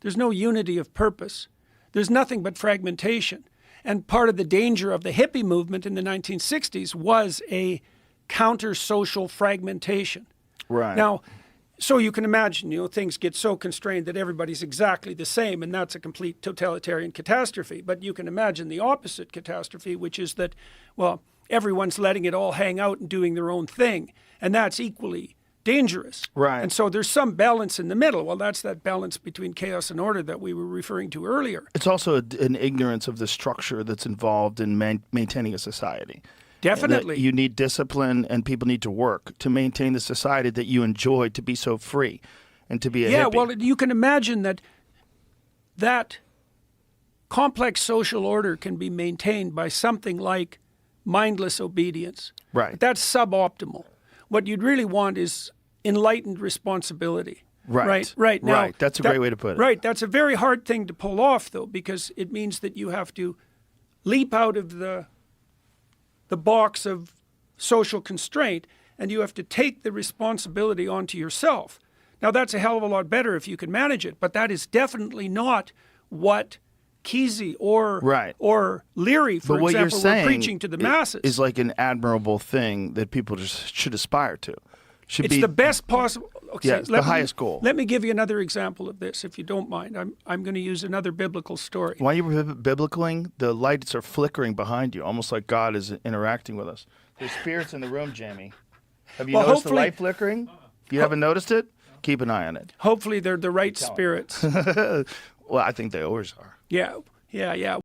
There's no unity of purpose. There's nothing but fragmentation. And part of the danger of the hippie movement in the 1960s was a counter-social fragmentation. Right. Now, so you can imagine, things get so constrained that everybody's exactly the same, and that's a complete totalitarian catastrophe. But you can imagine the opposite catastrophe, which is that, well, everyone's letting it all hang out and doing their own thing, and that's equally dangerous. Right. And so there's some balance in the middle. Well, that's that balance between chaos and order that we were referring to earlier. It's also an ignorance of the structure that's involved in maintaining a society. Definitely. You need discipline, and people need to work to maintain the society that you enjoy, to be so free and to be a hippie. Yeah, well, you can imagine that complex social order can be maintained by something like mindless obedience. Right. But that's suboptimal. What you'd really want is enlightened responsibility. Right. Right. Now, right. That's a great way to put it. Right. That's a very hard thing to pull off, though, because it means that you have to leap out of the box of social constraint, and you have to take the responsibility onto yourself. Now, that's a hell of a lot better if you can manage it, but that is definitely not what Kesey or Leary, for what example, you're saying were preaching to the masses. Is like an admirable thing that people just should aspire to. It's the best possible. Okay, yeah, the highest goal. Let me give you another example of this, if you don't mind. I'm going to use another biblical story. While you were biblicaling, the lights are flickering behind you, almost like God is interacting with us. There's spirits in the room, Jamie. Have you noticed the light flickering? You haven't noticed it? Keep an eye on it. Hopefully they're the right spirits. Well, I think they always are. Yeah.